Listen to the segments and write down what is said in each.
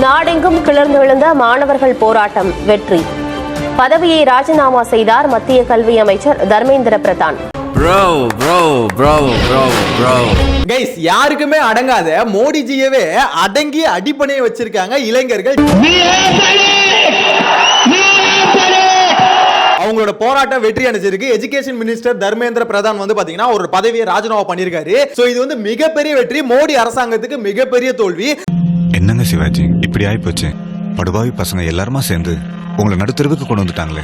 நாடெங்கும் கிளர்ந்து எழுந்த மாணவர்கள் போராட்டம் வெற்றி. பதவியை ராஜினாமா செய்தார் மத்திய கல்வி அமைச்சர் தர்மேந்திர பிரதான். யாருக்குமே அடங்காத மோடிஜியவே அடங்கி அடிப்பணையை வச்சிருக்காங்க இளைஞர்கள். அவங்களோட போராட்டம் வெற்றி அடைஞ்சிருக்கு. எஜுகேஷன் மினிஸ்டர் தர்மேந்திர பிரதான் வந்து பாத்தீங்கன்னா ஒரு பதவியை ராஜினாமா பண்ணிருக்காரு. சோ இது வந்து மிகப்பெரிய வெற்றி, மோடி அரசாங்கத்துக்கு மிகப்பெரிய தோல்வி. என்னங்க சிவாஜி இப்படி ஆயி போச்சு? படுபாவி பசங்க எல்லாருமா சேர்ந்து உங்களை நடுத்தருவுக்கு கொண்டு வந்துட்டாங்களே.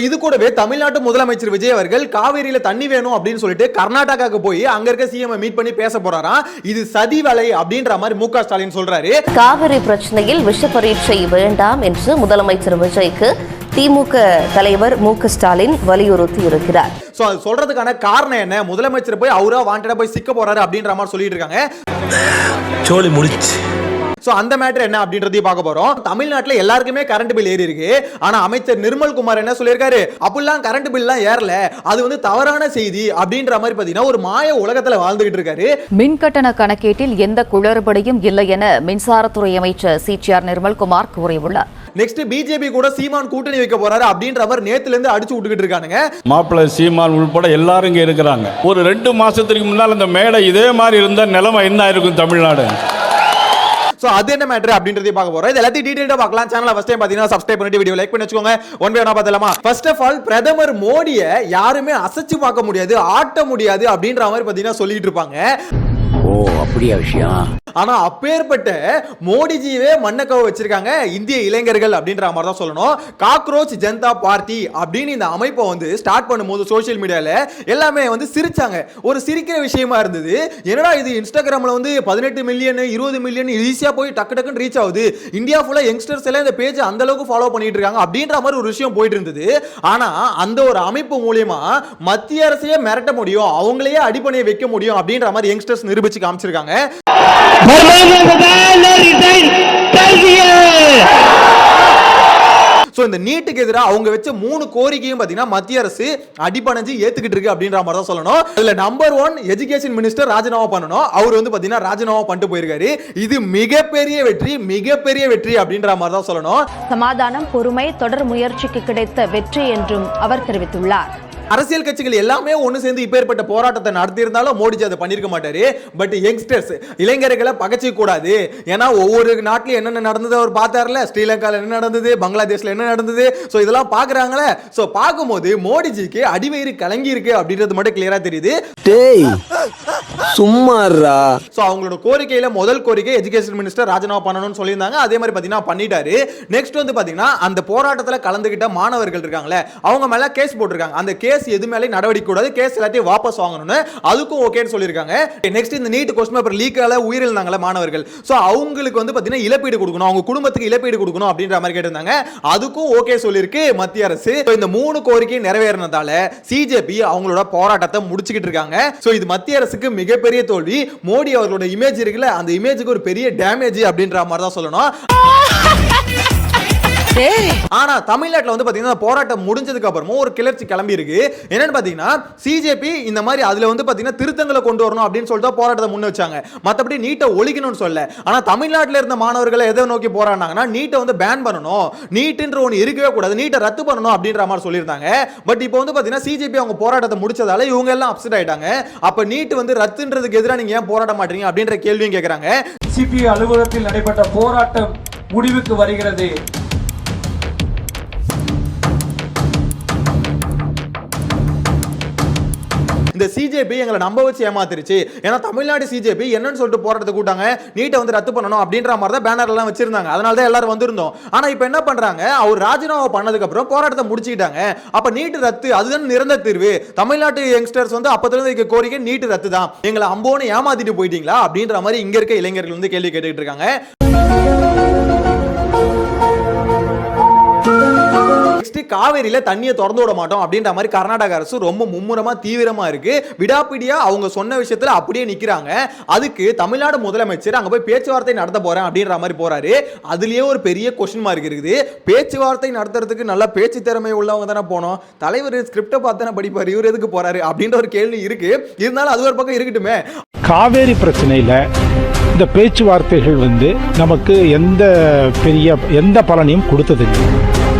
இது கூடவே தமிழ்நாட்டு முதலமைச்சர் விஜய் அவர்கள் காவேரியில தண்ணி வேணும் அப்படின்னு சொல்லிட்டு கர்நாடகாவுக்கு போய் அங்க இருக்க சிஎம் மீட் பண்ணி பேச போறாராம். இது சதி வேலை அப்படின்ற மாதிரி மு க ஸ்டாலின் சொல்றாரு. காவிரி பிரச்சனையில் விஷ பரீட்சை வேண்டாம் என்று முதலமைச்சர் விஜய்க்கு திமுக தலைவர் மு க ஸ்டாலின் வலியுறுத்தி இருக்கிறார். சொல்றதுக்கான காரணம் என்ன? முதலமைச்சர் போய் அவரா வாண்டடா போய் சிக்க போறாரு அப்படின்ற மாதிரி சொல்லிட்டு இருக்காங்க. சோலி முடிச்சு. அந்த மேட்டர் என்ன அப்படின்றதையும் பார்க்க போறோம். தமிழ்நாட்டுல எல்லாருக்குமே கரண்ட் பில் ஏறி இருக்கு. ஆனா அமைச்சர் நிர்மல் குமார் என்ன சொல்லியிருக்காரு? அப்படிலாம் கரண்ட் பில்லாம் ஏறல, அது வந்து தவறான செய்தி அப்படின்ற மாதிரி பாத்தீங்கன்னா ஒரு மாய உலகத்துல வாழ்ந்துகிட்டு இருக்காரு. மின் கட்டண கணக்கீட்டில் எந்த குளறுபடியும் இல்லை என மின்சாரத்துறை அமைச்சர் சிடிஆர் நிர்மல்குமார் கூறியுள்ளார். நெக்ஸ்ட் பிஜேபி கூட சீமான் கூட்டணி வைக்க போறாரு அப்படின்ற மாதிரி நேத்துல இருந்து அடிச்சு விட்டுக்கிட்டு இருக்கானுங்க. மாப்பிள்ளை சீமான் உள்பட எல்லாரும் இங்க இருக்கிறாங்க. ஒரு 2 மாசத்துக்கு முன்னால் அந்த மேடை இதே மாதிரி இருந்த நிலைமை என்ன இருக்கும் தமிழ்நாடு? அது என்ன மேட்டர் அப்படின்றதையும் பார்க்க போறோம். இது எல்லாத்தையும் டீடைலா பார்க்கலாம். சேனலை ஃபர்ஸ்ட் டைம் பாத்தீங்கன்னா சப்ஸ்கிரைப் பண்ணிட்டு வீடியோ லைக் பண்ணி வச்சுக்கோங்க. ஒன் பை ஒன்னா பார்த்தலாமா? ஃபர்ஸ்ட் ஆஃப் ஆல் பிரதமர் மோடியை யாருமே அசைச்சு பார்க்க முடியாது, ஆட்ட முடியாது அப்படின்ற மாதிரி பாத்தீங்கன்னா சொல்லிட்டு இருப்பாங்க. ஓ அப்படியா விஷயம்? ஆனா அப்பேற்பட்ட மோடிஜியவே மண்ணக்கவ வச்சிருக்காங்க இந்திய இளைஞர்கள் அப்படின்ற மாதிரி தான் சொல்லணும். காக்ரோச் ஜனதா பார்ட்டி அப்படின்னு இந்த அமைப்பை வந்து ஸ்டார்ட் பண்ணும்போது சோசியல் மீடியால எல்லாமே வந்து சிரிச்சாங்க. ஒரு சிரிக்கிற விஷயமா இருந்தது. என்னடா இது இன்ஸ்டாகிராம்ல வந்து 18 மில்லியன் 20 மில்லியன் ஈஸியா போய் டக்கு டக்குன்னு ரீச் ஆகுது, இந்தியா ஃபுல்லா யங்ஸ்டர்ஸ் எல்லாம் இந்த பேஜ் அந்த அளவுக்கு ஃபாலோ பண்ணிட்டு இருக்காங்க அப்படின்ற மாதிரி ஒரு விஷயம் போயிட்டு இருந்தது. ஆனா அந்த ஒரு அமைப்பு மூலமா மத்திய அரசையே மிரட்ட முடியும், அவங்களையே அடிப்படையை வைக்க முடியும் அப்படின்ற மாதிரி யங்ஸ்டர்ஸ் நிரூபிச்சு காமிச்சிருக்காங்க. இந்த நீட்டுக்கு எதிராக அவங்க வச்ச 3 கோரிக்கையும் பாத்தீங்கன்னா மத்திய அரசு அடிபணிஞ்சு ஏத்துக்கிட்டு இருக்கு அப்படின்ற மாதிரி தான் சொல்லணும். இதுல நம்பர் 1 எஜுகேஷன் மினிஸ்டர் ராஜினாமா பண்ணணும். அவர் வந்து பாத்தீங்கன்னா ராஜினாமா பண்ணிட்டு போயிருக்காரு. இது மிகப்பெரிய வெற்றி, மிகப்பெரிய வெற்றி அப்படின்ற மாதிரி தான் சொல்லணும். சமாதானம், பொறுமை, தொடர் முயற்சிக்கு கிடைத்த வெற்றி என்றும் அவர் தெரிவித்துள்ளார். அரசியல் கட்சிகள் எல்லாமே ஒன்னு சேர்ந்து இப்பேற்பட்ட போராட்டத்தை நடத்தி இருந்தாலும் மோடிஜி அதை பண்ணிருக்க மாட்டாரு. பட் யங்ஸ்டர்ஸ் இளைஞர்களை பகச்சிக்க கூடாது. ஏன்னா ஒவ்வொரு நாட்டிலும் என்னென்ன நடந்தது அவர் பார்த்தார்ல, ஸ்ரீலங்கால என்ன நடந்தது, பங்களாதேஷ்ல என்ன நடந்தது, சோ இதெல்லாம் பாக்குறாங்களே. சோ பாக்கும்போது மோடிஜிக்கு அடிவயிறு கலங்கி இருக்கு அப்படின்றது மட்டும் கிளியரா தெரியுது. டேய் சும்மாறா. சோ அவங்களோட கோரிக்கையில முதல் கோரிக்கை எஜுகேஷன் மினிஸ்டர் ராஜினாமா பண்ணணும்னு சொல்லியிருந்தாங்க. அதே மாதிரி பாத்தீங்கன்னா பண்ணிட்டாரு. நெக்ஸ்ட் வந்து பாத்தீங்கன்னா அந்த போராட்டத்துல கலந்துகிட்ட மாணவர்கள் இருக்காங்களே, அவங்க மேல கேஸ் போட்டிருக்காங்க. அந்த கேஸ் எது மேலே நடவடிக்கை கூடாது, கேஸ் எல்லாத்தையும் வாபஸ் வாங்கணும்னு அதுக்கும் ஓகேன்னு சொல்லியிருக்காங்க. நெக்ஸ்ட் இந்த நீட் கொஸ்டின் பேப்பர் லீக்கால உயிரிழந்தாங்களே மாணவர்கள், சோ அவங்களுக்கு வந்து பாத்தீங்கன்னா இழப்பீடு கொடுக்கணும், அவங்க குடும்பத்துக்கு இழப்பீடு கொடுக்கணும் அப்படின்ற மாதிரி கேட்டிருந்தாங்க. அதுக்கும் ஓகே சொல்லியிருக்கு மத்திய அரசு. இந்த 3 கோரிக்கை நிறைவேறினதால சிஜேபி அவங்களோட போராட்டத்தை முடிச்சுக்கிட்டு இருக்காங்க. சோ இது மத்திய அரசுக்கு மிகப்பெரிய தோல்வி. மோடி அவர்களோட இமேஜ் இருக்குல்ல, அந்த இமேஜுக்கு ஒரு பெரிய டேமேஜ் அப்படின்ற மாதிரி தான் சொல்லணும். ஆனா தமிழ்நாட்டுல வந்து பாத்தீங்கன்னா போராட்டம் முடிஞ்சதுக்கு அப்புறமும் ஒரு கிளர்ச்சி கிளம்பி இருக்கு. என்னன்னு பாத்தீங்கன்னா சிஜேபி இந்த மாதிரி அதுல வந்து பாத்தீங்கன்னா திருத்தங்களை கொண்டு வரணும் அப்படின்னு சொல்லிட்டு போராட்டத்தை முன்ன வச்சாங்க. மத்தபடி நீட்டை ஒழிக்கணும்னு சொல்ல. ஆனா தமிழ்நாட்டில் இருந்த மாணவர்களை எதை நோக்கி போராடினாங்கன்னா நீட்டை வந்து பேன் பண்ணணும், நீட்ன்ற ஒன்று இருக்கவே கூடாது, நீட்டை ரத்து பண்ணணும் அப்படின்ற மாதிரி சொல்லியிருந்தாங்க. பட் இப்போ வந்து பாத்தீங்கன்னா சிஜேபி அவங்க போராட்டத்தை முடிச்சதால இவங்க எல்லாம் அப்செட் ஆயிட்டாங்க. அப்ப நீட் வந்து ரத்துன்றதுக்கு எதிராக நீங்க ஏன் போராட மாட்டீங்க அப்படின்ற கேள்வியும் கேட்கறாங்க. சிபிஐ அலுவலகத்தில் நடைபெற்ற போராட்டம் முடிவுக்கு வருகிறது. இந்த சிஜேபி எங்களை நம்ப வச்சு ஏமாத்திருச்சு. ஏன்னா தமிழ்நாடு சிஜேபி என்னன்னு சொல்லிட்டு போராட்டத்தை கூட்டாங்க, நீட்டை வந்து ரத்து பண்ணணும் அப்படின்ற மாதிரி தான் பேனர் எல்லாம் வச்சிருந்தாங்க. அதனால தான் எல்லாரும் வந்திருந்தோம். ஆனா இப்போ என்ன பண்றாங்க, அவர் ராஜினாமா பண்ணதுக்கு அப்புறம் போராட்டத்தை முடிச்சுக்கிட்டாங்க. அப்ப நீட் ரத்து அதுதான் நிரந்தர தீர்வு. தமிழ்நாட்டு யங்ஸ்டர்ஸ் வந்து அப்பத்துல இருந்து கோரிக்கை நீட் ரத்து தான், எங்களை அம்போன்னு ஏமாத்திட்டு போயிட்டீங்களா அப்படின்ற மாதிரி இங்க இருக்க இளைஞர்கள் வந்து கேள்வி கேட்டுக்கிட்டு இருக்காங்க. காவேரியில தண்ணியை திறந்து விட மாட்டோம் அப்படின்ற மாதிரி கர்நாடக அரசு ரொம்ப மும்முரமா தீவிரமா இருக்கு. விடாப்பிடியா அவங்க சொன்ன விஷயத்துல அப்படியே நிக்கிறாங்க. அதுக்கு தமிழ்நாடு முதலமைச்சர் அங்க போய் பேச்சுவார்த்தை நடத்த போறேன் அப்படின்ற மாதிரி போறாரு. அதுலயே ஒரு பெரிய கொஸ்டின் மார்க் இருக்குது. பேச்சுவார்த்தை நடத்துறதுக்கு நல்ல பேச்சு திறமை உள்ளவங்க தானே போனோம், தலைவர் ஸ்கிரிப்டை பார்த்தானே படிப்பார், இவர் எதுக்கு போறாரு அப்படின்ற ஒரு கேள்வி இருக்கு. இருந்தாலும் அது ஒரு பக்கம் இருக்கட்டுமே. காவேரி பிரச்சனையில இந்த பேச்சுவார்த்தைகள் நமக்கு எந்த பலனையும் கொடுத்ததில்லை.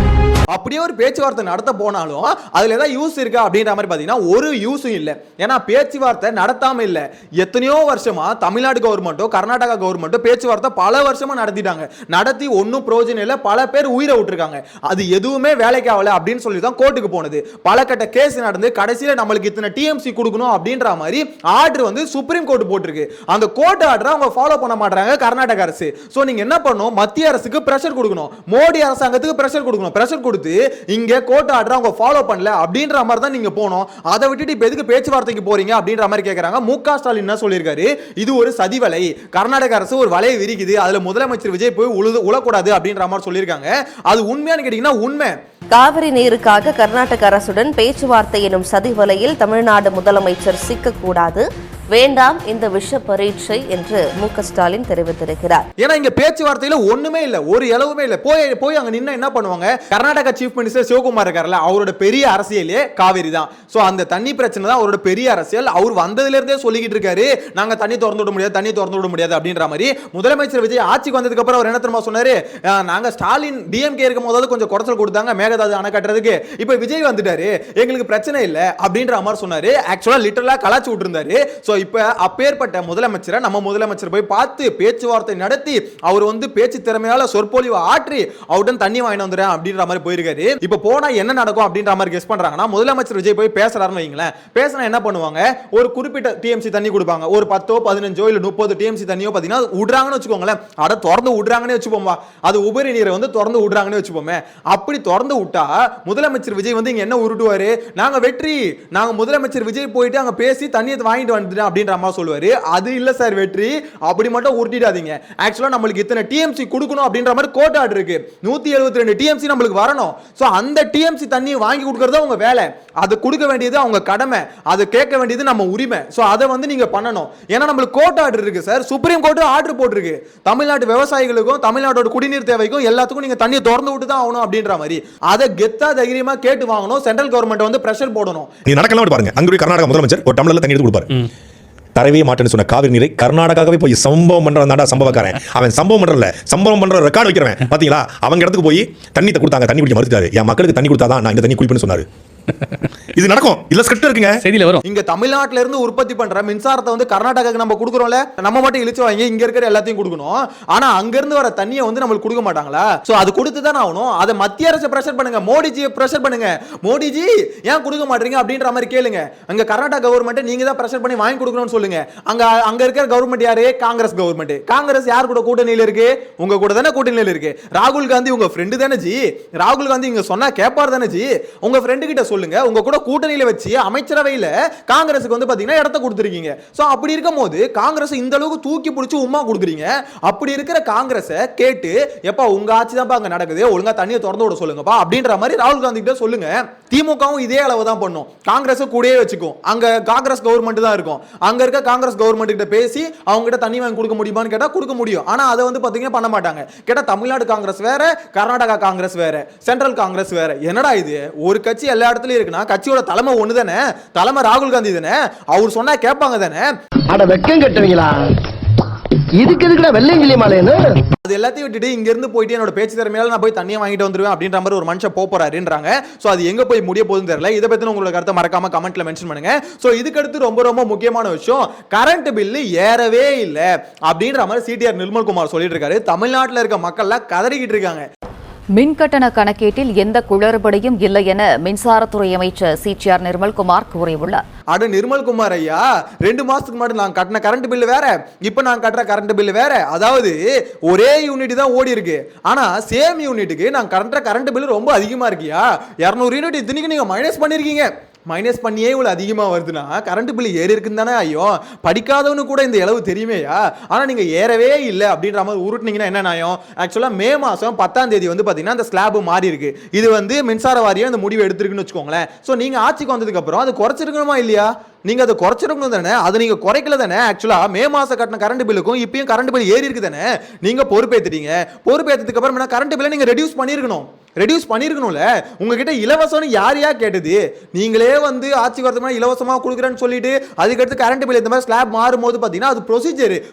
அப்படியே ஒரு பேச்சுவார்த்தை நடத்த போனாலும் அதுல ஏதாவது யூஸ் இருக்கா அப்படின்ற மாதிரி பாத்தீங்கன்னா ஒரு யூஸும் இல்ல. ஏன்னா பேச்சுவார்த்தை நடத்தாம இல்ல. எத்தனையோ வருஷமா தமிழ்நாடு கவர்மெண்ட்டோ கர்நாடகா கவர்மெண்ட்டோ பேச்சுவார்த்தை பல வருஷமா நடத்திட்டாங்க. நடத்தி ஒன்னும் பிரயோஜனம் இல்ல. பல பேர் உயிரை விட்டுருக்காங்க. அது எதுவுமே வேலைக்கு ஆகல அப்படின்னு சொல்லி தான் கோர்ட்டுக்கு போனது. பல கட்ட கேஸ் நடந்து கடைசியில நம்மளுக்கு இத்தனை டிஎம்சி கொடுக்கணும் அப்படின்ற மாதிரி ஆர்டர் சுப்ரீம் கோர்ட் போட்டிருக்கு. அந்த கோர்ட் ஆர்டரை அவங்க ஃபாலோ பண்ண மாட்டாங்க கர்நாடக அரசு. சோ நீங்க என்ன பண்ணணும், மத்திய அரசுக்கு பிரஷர் கொடுக்கணும், மோடி அரசாங்கத்துக்கு பிரஷர் கொடுக்கணும். பிரஷர் கொடுத்து இங்க கோர்ட் ஆர்டர் அவங்க ஃபாலோ பண்ணல அப்படின்ற மாதிரி தான் நீங்க போனோம். அதை விட்டுட்டு இப்ப எதுக்கு பேச்சுவார்த்தைக்கு போறீங்க அப்படின்ற மாதிரி கேக்குறாங்க. மு.க. ஸ்டாலின் என்ன சொல்லியிருக்காரு, இது ஒரு சதி வலை, கர்நாடக அரசு ஒரு வலையை விரிக்குது, அதுல முதலமைச்சர் விஜய் போய் உழக்கூடாது அப்படின்ற மாதிரி சொல்லியிருக்காங்க. அது உண்மையானு கேட்டீங்கன்னா உண்மை. காவிரி நீருக்காக கர்நாடக அரசுடன் பேச்சுவார்த்தை எனும் சதி வலையில் தமிழ்நாடு முதலமைச்சர் சிக்கக்கூடாது, வேண்டாம் இந்த விஷ பரீட்சை என்று மு.க. ஸ்டாலின் தெரிவித்திருக்கிறார். ஏன்னா இங்க பேச்சுவார்த்தையில ஒண்ணுமே இல்ல, ஒரு இலவுமே இல்ல. போய் அங்க நின்னா என்ன பண்ணுவாங்க, கர்நாடகா சீஃப் மினிஸ்டர் சிவகுமார் இருக்கார்ல, அவரோட பெரிய அரசியலே காவிரி தான். சோ அந்த தண்ணி பிரச்சனை தான் அவரோட பெரிய அரசியல். அவர் வந்ததுல இருந்தே சொல்லிக்கிட்டு இருக்காரு, நாங்க தண்ணி திறந்து விட முடியாது, தண்ணி திறந்து விட முடியாது அப்படின்ற மாதிரி. முதலமைச்சர் விஜய் ஆட்சிக்கு வந்ததுக்கு அப்புறம் அவர் என்ன தெரியுமா சொன்னாரு, நாங்க ஸ்டாலின் டிஎம்கே இருக்கும் போது கொஞ்சம் குறைச்சல் கொடுத்தாங்க மேகதாது அணை கட்டுறதுக்கு, இப்ப விஜய் வந்துட்டாரு எங்களுக்கு பிரச்சனை இல்ல அப்படின்ற மாதிரி சொன்னாரு. ஆக்சுவலா லிட்டரலா கலாச்சு விட்டுருந்தாரு. சோ இப்ப அப்பேற்பட்ட முதலமைச்சரை நம்ம முதலமைச்சர் போய் பார்த்து பேச்சுவார்த்தை நடத்தி அவர் பேச்சு திறமையால சொற்பொழிவு ஆற்றி அவருடன் தண்ணி வாங்கி வந்துறேன் அப்படின்ற மாதிரி போயிருக்காரு. இப்ப போனா என்ன நடக்கும் அப்படின்ற மாதிரி கெஸ் பண்றாங்கன்னா, முதலமைச்சர் விஜய் போய் பேசுறாருன்னு வைங்களேன், பேசினா என்ன பண்ணுவாங்க, ஒரு குறிப்பிட்ட டிஎம்சி தண்ணி கொடுப்பாங்க, ஒரு 10 15 இல்ல 30 டிஎம்சி தண்ணியோ பாத்தீங்கன்னா விடுறாங்கன்னு வச்சுக்கோங்களேன், அட திறந்து விடுறாங்கன்னு வச்சுப்போமா, அது உபரி நீரை திறந்து விடுறாங்கன்னு வச்சுப்போமே. அப்படி திறந்து விட்டா முதலமைச்சர் விஜய் இங்க என்ன உருட்டுவாரு, நாங்க வெற்றி, நாங்க முதலமைச்சர் விஜய் போயிட்டு அங்க பேசி தண்ணியை வாங்கிட்டு வந்துட்டேன் அப்படின்ற மாதிரி சொல்லுவாரு. அது இல்ல சார் வெற்றி, அப்படி மட்டும் உருட்டிடாதீங்க. ஆக்சுவலா நம்மளுக்கு இத்தனை டிஎம்சி கொடுக்கணும் அப்படின்ற மாதிரி கோட் ஆர்டர் இருக்கு. 172 டிஎம்சி நம்மளுக்கு வரணும். சோ அந்த டிஎம்சி தண்ணி வாங்கி கொடுக்கறது உங்க வேலை, அது கொடுக்க வேண்டியது அவங்க கடமை, அது கேட்க வேண்டியது நம்ம உரிமை. சோ அதை நீங்க பண்ணணும். ஏன்னா நம்மளுக்கு கோட் ஆர்டர் இருக்கு சார், சுப்ரீம் கோர்ட் ஆர்டர் போட்டிருக்கு, தமிழ்நாட்டு விவசாயிகளுக்கும் தமிழ்நாட்டோட குடிநீர் தேவைக்கும் எல்லாத்துக்கும் நீங்க தண்ணியை திறந்து விட்டு தான் ஆகணும் அப்படின்ற மாதிரி. அதை கெத்தா தைரியமா கேட்டு வாங்கணும். சென்ட்ரல் கவர்மெண்ட் பிரஷர் போடணும். நீ நடக்கலாம் பாருங்க, அங்க கர்நாடக முதலமைச்சர் ஒரு டம்ளர்ல தண்ணி எடுத்து கொடுப்பாரு. தரவே மாட்டேன்னு சொன்ன காவிரி நீரை கர்நாடகாவே போய் சம்பவம் பண்றதா சம்பவக்காரன். அவன் சம்பவம் பண்றல, சம்பவம் பண்ற ரெக்கார்ட் வைக்கிறவன் பாத்தீங்களா, அவங்க இடத்துக்கு போய் தண்ணி கொடுத்தாங்க, தண்ணி குடிக்க மறுத்துட்டாரு. என் மக்களுக்கு தண்ணி கொடுத்தாதான் நான் இந்த தண்ணி குடிப்பேன்னு சொன்னாரு. இது நடக்கும், இல்ல ஸ்கிரிப்ட் இருக்குங்க, செய்தியில வரும். இங்க தமிழ்நாட்டுல இருந்து உற்பத்தி பண்ற மின்சாரத்தை கர்நாடகாக்கு நம்ம கொடுக்குறோம்ல, நம்ம மட்டும் இழுச்சு வாங்கி இங்க இருக்கிற எல்லாத்தையும் கொடுக்கணும். ஆனா அங்க இருந்து வர தண்ணியை நம்மளுக்கு கொடுக்க மாட்டாங்களா? சோ அது கொடுத்து தான் ஆகணும். அதை மத்திய அரசு பிரஷர் பண்ணுங்க, மோடிஜியை பிரஷர் பண்ணுங்க, மோடிஜி ஏன் கொடுக்க மாட்டீங்க அப்படின்ற மாதிரி கேளுங்க. அங்க கர்நாடகா கவர்மெண்ட் நீங்க தான் பிரஷர் பண்ணி வாங்கி கொடுக்கணும்னு சொல்லுங்க. அங்க இருக்கிற கவர்மெண்ட் யாரு, காங்கிரஸ் கவர்மெண்ட். காங்கிரஸ் யார் கூட கூட்டணியில இருக்கு, உங்க கூட தானே கூட்டணியில இருக்கு. ராகுல் காந்தி உங்க ஃப்ரெண்டு தானே ஜி, ராகுல் காந்தி இங்க சொன்னா கேப்பார் தானே ஜி. உங்க ஃப்ரெண்டு கிட்ட சொல்லுங்க, உங்க கூட கூட்டணியில வச்சு அமைச்சரவையில காங்கிரஸுக்கு பாத்தீங்கன்னா இடத்தை கொடுத்துருக்கீங்க. சோ அப்படி இருக்கும்போது காங்கிரஸ் இந்த அளவுக்கு தூக்கி பிடிச்சு உமா கொடுக்குறீங்க. அப்படி இருக்கிற காங்கிரஸ் கேட்டு, எப்பா உங்க ஆட்சி தான் அங்க நடக்குது, ஒழுங்கா தண்ணியை திறந்து விட சொல்லுங்கப்பா அப்படின்ற மாதிரி ராகுல் காந்தி கிட்ட சொல்லுங்க. திமுகவும் இதே அளவு தான் பண்ணும், காங்கிரஸ் கூடயே வச்சுக்கும். அங்க காங்கிரஸ் கவர்மெண்ட் தான் இருக்கும். அங்க இருக்க காங்கிரஸ் கவர்மெண்ட் கிட்ட பேசி அவங்க கிட்ட தண்ணி வாங்கி கொடுக்க முடியுமான்னு கேட்டா கொடுக்க முடியும். ஆனா அதை பாத்தீங்கன்னா பண்ண மாட்டாங்க. கேட்டா தமிழ்நாடு காங்கிரஸ் வேற, கர்நாடகா காங்கிரஸ் வேற, சென்ட்ரல் காங்கிரஸ் வேற. என்னடா இது, ஒரு கட்சி எல்லா இடத்துலயும் இருக்குன்னா கட்சியோட தலைமை ஒண்ணு தானே, தலைமை ராகுல் காந்தி தானே, அவர் சொன்னா கேட்பாங்க தானே. அட வெக்கம் கட்டுவீங்களா, இதுக்கு எதுக்குடா வெள்ளையங்கிலி மாலைன்னு. அது எல்லாத்தையும் விட்டுட்டு இங்க இருந்து போயிட்டு என்னோட பேச்சு திறமையால நான் போய் தண்ணியை வாங்கிட்டு வந்துருவேன் அப்படின்ற மாதிரி ஒரு மனுஷன் போறாருன்றாங்க. சோ அது எங்க போய் முடிய போகுதுன்னு தெரியல. இதை பத்தி உங்களோட கருத்தை மறக்காம கமெண்ட்ல மென்ஷன் பண்ணுங்க. சோ இதுக்கு அடுத்து ரொம்ப ரொம்ப முக்கியமான விஷயம், கரண்ட் பில்லு ஏறவே இல்ல அப்படின்ற மாதிரி சிடிஆர் நிர்மல்குமார் சொல்லிட்டு இருக்காரு. தமிழ்நாட்டில் இருக்க மக்கள்லாம் கதறிக்கிட்டு இருக்காங்க. மின்கட்டண கணக்கீட்டில் எந்த குளறுபடியும் இல்லை என மின்சாரத்துறை அமைச்சர் சிடிஆர் நிர்மல்குமார் கூறியுள்ளார். அட நிர்மல்குமார் ஐயா, 2 மாசத்துக்கு முன்னாடி நான் கட்டின கரண்ட் பில்லு வேற, இப்ப நான் கட்டுற கரண்ட் பில்லு வேற. அதாவது ஒரே யூனிட் தான் ஓடி இருக்கு, ஆனா சேம் யூனிட்டுக்கு நான் கட்டுற கரண்ட் பில்லு ரொம்ப அதிகமா இருக்கியா. 200 யூனிட் இத்தனைக்கு நீங்க மைனஸ் பண்ணிருக்கீங்க. மைனஸ் பண்ணியே இவ்வளவு அதிகமா வருதுன்னா கரண்ட் பில் ஏறி இருக்குன்னு தானே ஐயோ, படிக்காதவனு கூட இந்த அளவு தெரியுமேயா, ஆனா நீங்க ஏறவே இல்லை அப்படின்ற மாதிரி உருட்டுனீங்கன்னா என்ன நியாயம்? ஆக்சுவலா மே மாசம் 10ஆம் தேதி வந்து பாத்தீங்கன்னா அந்த ஸ்லாப் மாறி இருக்கு. இது வந்து மின்சார வாரியம் இந்த முடிவு எடுத்திருக்குன்னு வச்சுக்கோங்களேன். சோ நீங்க ஆட்சிக்கு வந்ததுக்கு அப்புறம் அது குறைச்சிருக்கணுமா இல்லையா? நீங்க அதை குறைச்சிருக்கணும் தானே, அதை நீங்க குறைக்கல தானே. ஆக்சுவலா மே மாசம் கட்டின கரண்ட் பில்லுக்கும் இப்பயும் கரண்ட் பில் ஏறி இருக்கு தானே. நீங்க பொறுப்பேத்துட்டீங்க, பொறுப்பேற்றதுக்கு அப்புறம் கரண்ட் பில்லை நீங்க ரெடியூஸ் பண்ணிருக்கணும்ல. உங்ககிட்ட இலவசம்னு யாரையா கேட்டது? நீங்களே வந்து ஆட்சிக்கு வரதுக்கு இலவசமா கொடுக்குறேன்னு சொல்லிட்டு அதுக்கடுத்து கரண்ட் பில் இந்த மாதிரி ஸ்லாப் மாறும்போது பாத்தீங்கன்னா அது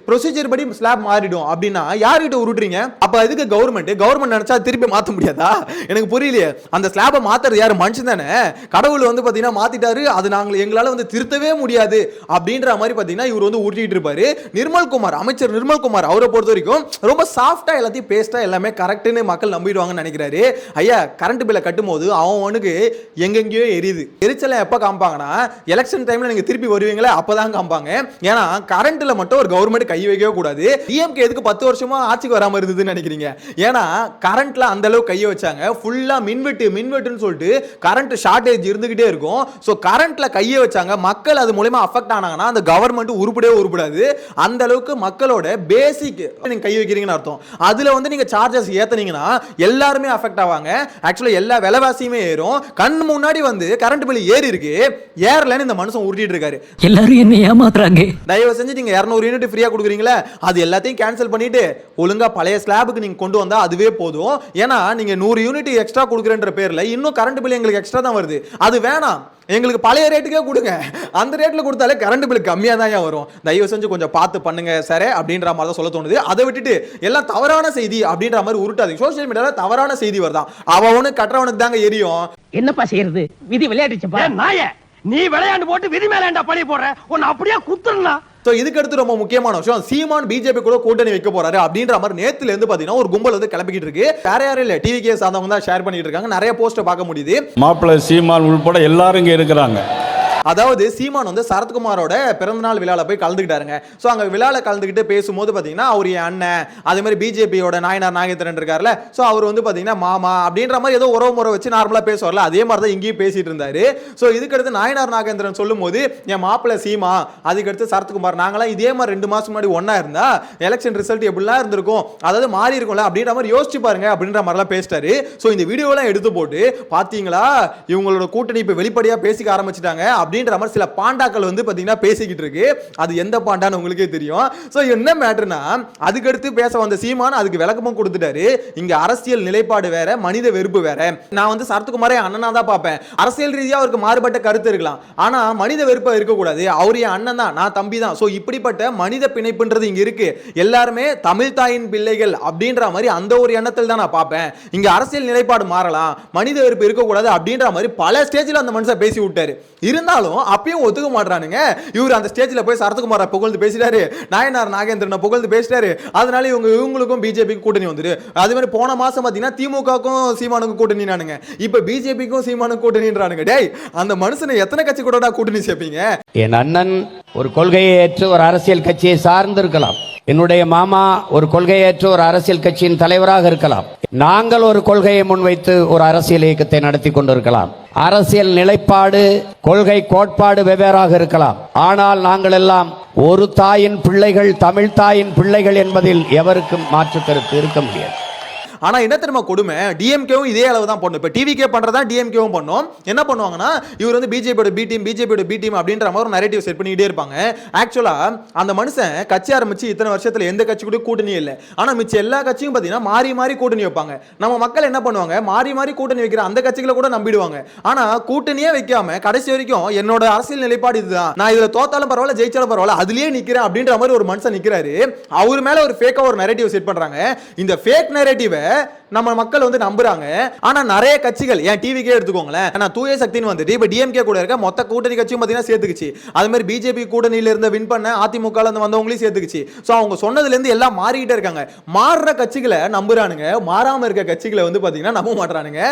ப்ரொசீஜர் படி ஸ்லாப் மாறிடும் அப்படின்னா யார்கிட்ட உருட்டுறீங்க? அப்ப அதுக்கு கவர்மெண்ட் நினைச்சா திருப்பி மாத்த முடியாதா? எனக்கு புரியலையே. அந்த ஸ்லாபை மாத்துறது யாரு? மனுஷன் தானே. கடவுள் வந்து பாத்தீங்கன்னா மாத்திட்டாரு, அது எங்களால வந்து திருத்தவே முடியாது அப்படின்ற மாதிரி பாத்தீங்கன்னா இவர் வந்து உருட்டிட்டு இருப்பாரு. அமைச்சர் நிர்மல்குமார் அவரை பொறுத்த வரைக்கும் ரொம்ப சாஃப்டா எல்லாத்தையும் பேஸ்டா எல்லாமே கரெக்ட்னு மக்கள் நம்பிடுவாங்கன்னு நினைக்கிறாரு. ஐயா, கரண்ட் பில்லை கட்டும் போது அவனுக்கு எங்கெங்கயோ எரியுது. எரிச்சலை எப்ப காமிப்பாங்கன்னா எலெக்ஷன் டைம்ல நீங்க திருப்பி வருவீங்களே அப்பதான் காமிப்பாங்க. ஏன்னா கரண்ட்ல மட்டும் ஒரு கவர்மெண்ட் கை வைக்கவே கூடாது. டிஎம்கே எதுக்கு 10 வருஷமா ஆட்சிக்கு வராம இருந்ததுன்னு நினைக்கிறீங்க? ஏன்னா கரண்ட்ல அந்த அளவுக்கு கையை வச்சாங்க. ஃபுல்லா மின்வெட்டுன்னு சொல்லிட்டு கரண்ட் ஷார்டேஜ் இருந்துகிட்டே இருக்கும். சோ கரண்ட்ல கையை வச்சாங்க. மக்கள் அது மூலமா அஃபெக்ட் ஆனாங்கன்னா அந்த கவர்மெண்ட் உருப்படாது. அந்த அளவுக்கு மக்களோட பேசிக் நீங்க கை வைக்கிறீங்கன்னு அர்த்தம். அதுல வந்து நீங்க சார்ஜஸ் ஏத்துனீங்கன்னா எல்லாருமே அஃபெக்ட் ஆவாங்க. ஆக்சுவலா எல்லா விலைவாசியுமே ஏறும். கண் முன்னாடி வந்து கரண்ட் பில் ஏறி இருக்கு, ஏர்லன்னு இந்த மனுஷன் உருட்டிட்டு இருக்காரு. எல்லாரும் என்ன ஏமாத்துறாங்க. தயவு செஞ்சு நீங்க 200 யூனிட் ஃப்ரீயா கொடுக்குறீங்களா, அது எல்லாத்தையும் கேன்சல் பண்ணிட்டு ஒழுங்கா பழைய ஸ்லாபுக்கு நீங்க கொண்டு வந்தா அதுவே போதும். ஏன்னா நீங்க 100 யூனிட் எக்ஸ்ட்ரா கொடுக்குறன்ற பேர்ல இன்னும் கரண்ட் பில் எங்களுக்கு எக்ஸ்ட்ரா தான் வருது. அது வேணாம், எங்களுக்கு பழைய ரேட்டுக்கே கொடுங்க. அந்த ரேட்ல கொடுத்தாலே கரண்ட் பில் கம்மியா தான் வரும். தயவு செஞ்சு கொஞ்சம் பார்த்து பண்ணுங்க சார் அப்படின்ற மாதிரி தான் சொல்ல தோணுது. அதை விட்டுட்டு எல்லாம் தவறான செய்தி அப்படின்ற மாதிரி உருட்டாதீங்க. சோசியல் மீடியால தவறான செய்தி வருதான், அவனுக்கு கட்டுறவனுக்கு தாங்க எரியும். என்னப்பா செய்யறது? விதி விளையாடுச்சுப்பா. நாயே, நீ விளையாண்டு போட்டு விதி மேல பழி போடுற, உன்னை அப்படியே குத்துறா. இதுக்கு அடுத்து ரொம்ப முக்கியமான விஷயம், சீமான் பிஜேபி கூட கூட்டணி வைக்க போறாரு அப்படின்ற மாதிரி நேத்துல இருந்து பாத்தீங்கன்னா ஒரு கும்பல் வந்து கிளப்பிக்கிட்டு இருக்கு. வேற யாரும் இல்ல, டிவிகே சார்ந்தவங்க தான் ஷேர் பண்ணிட்டு இருக்காங்க. நிறைய போஸ்ட் பார்க்க முடியுது. மாப்பிள்ளை சீமான் உள்பட எல்லாரும் இங்க இருக்கிறாங்க. அதாவது சீமான் வந்து சரத்குமாரோட பிறந்தநாள் விழாவில் போய் கலந்துக்கிட்டாருங்க. ஸோ அங்கே விழாவில் கலந்துக்கிட்டு பேசும்போது பார்த்தீங்கன்னா அவர் என் அண்ணன், அதே மாதிரி பிஜேபியோட நாயனார் நாகேந்திரன் இருக்கார்ல, ஸோ அவர் வந்து பார்த்தீங்கன்னா மாமா அப்படின்ற மாதிரி ஏதோ உறவு முறை வச்சு நார்மலாக பேசுவார்ல, அதே மாதிரி தான் இங்கேயும் பேசிட்டு இருந்தாரு. ஸோ இதுக்கடுத்து நாயனார் நாகேந்திரன் சொல்லும் போது என் மாப்பிள்ளை சீமா, அதுக்கடுத்து சரத்குமார், நாங்களாம் இதே மாதிரி 2 மாசம் முன்னாடி ஒன்னா இருந்தா எலெக்ஷன் ரிசல்ட் எப்படிலாம் இருந்திருக்கும், அதாவது மாறி இருக்கும்ல அப்படின்ற மாதிரி யோசிச்சு பாருங்க அப்படின்ற மாதிரிலாம் பேசிட்டாரு. ஸோ இந்த வீடியோலாம் எடுத்து போட்டு பார்த்தீங்களா இவங்களோட கூட்டணி இப்போ வெளிப்படையாக பேசிக்க ஆரம்பிச்சிட்டாங்க அப்படின்ற மாதிரி சில பாண்டாக்கள் வந்து பாத்தீங்கன்னா பேசிக்கிட்டு இருக்கு. அது எந்த பாண்டான்னு உங்களுக்கே தெரியும். சோ என்ன மேட்டர்னா, அதுக்கு அடுத்து பேச வந்த சீமான் அதுக்கு விளக்கமும் கொடுத்துட்டாரு. இங்க அரசியல் நிலைப்பாடு வேற, மனித வெறுப்பு வேற. நான் வந்து சரத்குமாரே அண்ணனா தான் பார்ப்பேன். அரசியல் ரீதியா அவருக்கு மாறுபட்ட கருத்து இருக்கலாம், ஆனா மனித வெறுப்பு இருக்கக்கூடாது. அவர் என் அண்ணன் தான், நான் தம்பி தான். சோ இப்படிப்பட்ட மனித பிணைப்புன்றது இங்க இருக்கு. எல்லாருமே தமிழ் தாயின் பிள்ளைகள் அப்படின்ற மாதிரி அந்த ஒரு எண்ணத்தில் தான் நான் பார்ப்பேன். இங்க அரசியல் நிலைப்பாடு மாறலாம், மனித வெறுப்பு இருக்கக்கூடாது அப்படின்ற மாதிரி பல ஸ்டேஜில் அந்த மனுஷன் பேசி விட்டாரு. இருந்தாலும் அப்பயும் ஒத்துக்க மாட்டானுங்க. இவர் அந்த ஸ்டேஜ்ல போய் சரத்குமாரை புகழ்ந்து பேசிட்டாரு, நாயனார் நாகேந்திரனை புகழ்ந்து பேசிட்டாரு. அதனால இவங்களுக்கும் பிஜேபிக்கு கூட்டணி வந்துரு. அதே மாதிரி போன மாசம் பாத்தீங்கன்னா திமுகவுக்கும் சீமானுக்கும் கூட்டணி நானுங்க, இப்ப பிஜேபிக்கும் சீமானுக்கும் கூட்டணின்றானுங்க. டேய், அந்த மனுஷனை எத்தனை கட்சி கூட கூட்டணி சேர்ப்பீங்க? என் அண்ணன் ஒரு கொள்கையை ஏற்று ஒரு அரசியல் கட்சியை சார்ந்து இருக்கலாம், என்னுடைய மாமா ஒரு கொள்கையேற்ற ஒரு அரசியல் கட்சியின் தலைவராக இருக்கலாம், நாங்கள் ஒரு கொள்கையை முன்வைத்து ஒரு அரசியல் இயக்கத்தை நடத்தி கொண்டிருக்கலாம். அரசியல் நிலைப்பாடு, கொள்கை, கோட்பாடு வெவ்வேறாக இருக்கலாம். ஆனால் நாங்கள் எல்லாம் ஒரு தாயின் பிள்ளைகள், தமிழ் தாயின் பிள்ளைகள் என்பதில் எவருக்கும் மாற்று கருத்து இருக்க முடியாது. ஆனா என்ன தெரியுமா கொடுமை, டிஎம்கேவும் இதே அளவு தான் பண்ணும். இப்ப டிவிகே பண்றதா டிஎம்கேவும் பண்ணும். என்ன பண்ணுவாங்கன்னா இவர் வந்து பிஜேபியோட பி டீம் அப்படின்ற மாதிரி ஒரு நரேட்டிவ் செட் பண்ணிக்கிட்டே இருப்பாங்க. ஆக்சுவலா அந்த மனுஷன் கட்சி ஆரம்பிச்சு இத்தனை வருஷத்துல எந்த கட்சி கூட கூட்டணி இல்லை. ஆனா மிச்ச எல்லா கட்சியும் பாத்தீங்கன்னா மாறி மாறி கூட்டணி வைப்பாங்க. நம்ம மக்கள் என்ன பண்ணுவாங்க, மாறி மாறி கூட்டணி வைக்கிற அந்த கட்சிகளை கூட நம்பிடுவாங்க. ஆனா கூட்டணியே வைக்காம கடைசி வரைக்கும் என்னோட அரசியல் நிலைப்பாடு இதுதான், நான் இதுல தோத்தாலும் பரவாயில்ல ஜெயிச்சாலும் பரவாயில்ல அதுலயே நிக்கிறேன் அப்படின்ற மாதிரி ஒரு மனுஷன் நிக்கிறாரு. அவர் மேல ஒரு ஃபேக்கா ஒரு நரேட்டிவ் செட் பண்றாங்க. இந்த ஃபேக் நரேட்டிவ் நம்ம மக்கள் வந்து நம்புறாங்க. ஆனா நிறைய கட்சிகள், ஏன் டிவிக்கே எடுத்துக்கோங்களேன், நான் தூய சக்தின்னு வந்துட்டு இப்ப டிஎம்கே கூட இருக்க மொத்த கூட்டணி கட்சியும் பாத்தீங்கன்னா சேர்த்துக்குச்சு. அது மாதிரி பிஜேபி கூட்டணியில இருந்த வின் பண்ண அதிமுக வந்தவங்களையும் சேர்த்துக்குச்சு. சோ அவங்க சொன்னதுல இருந்து எல்லாம் மாறிக்கிட்டே இருக்காங்க. மாறுற கட்சிகளை நம்புறானுங்க, மாறாம இருக்க கட்சிகளை வந்து பாத்தீங்கன்னா நம்ப மாட்டானுங்க.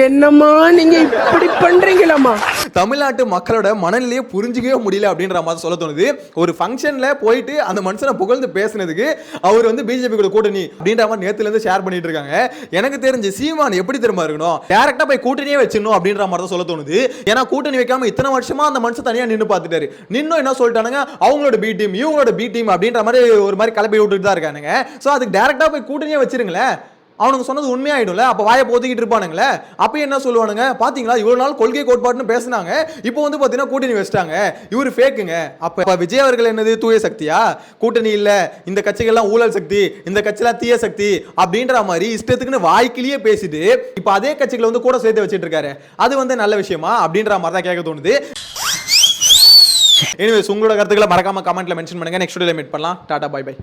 என்னம்மா நீங்க இப்படி பண்றீங்களாமா? தமிழ்நாட்டு மக்களோட மனநிலையை புரிஞ்சிக்கவே முடியல அப்படின்ற மாதிரி சொல்ல தோணுது. ஒரு ஃபங்க்ஷன்ல போயிட்டு அந்த மனுஷனை புகழ்ந்து பேசுனதுக்கு அவர் வந்து பிஜேபி கூட கூட்டணி அப்படின்ற மாதிரி நேத்துல இருந்து ஷேர் பண்ணிட்டு இருக்காங்க. எனக்கு தெரிஞ்சு சீமான் எப்படி தெரியுமா இருக்கணும், டைரக்டா போய் கூட்டணியே வச்சிடணும் அப்படின்ற மாதிரி தான் சொல்ல தோணுது. ஏன்னா கூட்டணி வைக்காம இத்தனை வருஷமா அந்த மனுஷன் தனியா நின்னு பார்த்துட்டாரு. நின்னும் என்ன சொல்லிட்டானுங்க, அவங்களோட பி டீம் இவங்களோட பி டீம் அப்படின்ற மாதிரி ஒரு மாதிரி கலப்பி விட்டுட்டு தான் இருக்கானுங்க. சோ அதுக்கு டைரக்டா போய் கூட்டணியே வச்சிருங்களேன், அவனுக்கு சொன்னது உண்மையாயிடும்ல. அப்ப வாயை போத்திக்கிட்டு இருப்பானுங்களே, அப்ப என்ன சொல்லுவானுங்க, பாத்தீங்களா இவ்வளவு நாள் கொள்கை கோட்பாடுன்னு பேசினாங்க, இப்போ வந்து பாத்தீங்கன்னா கூட்டணி வச்சிட்டாங்க, இவரு ஃபேக்குங்க. அப்ப விஜய் அவர்கள் என்னது தூய சக்தியா, கூட்டணி இல்ல இந்த கட்சிகள்லாம் ஊழல் சக்தி, இந்த கட்சிலாம் தீய சக்தி அப்படின்ற மாதிரி இஷ்டத்துக்குன்னு வாய்க்கிலேயே பேசிட்டு இப்ப அதே கட்சிகளை வந்து கூட சேர்த்து வச்சிட்டு இருக்காரு. அது வந்து நல்ல விஷயமா அப்படின்ற மாதிரி தான் கேட்க தோணுது. எனிவேஸ் உங்களோட கருத்துக்களை மறக்காம கமெண்ட்ல மென்ஷன் பண்ணுங்க. நெக்ஸ்ட் வீடியோல மீட் பண்ணலாம். டாடா பை பை.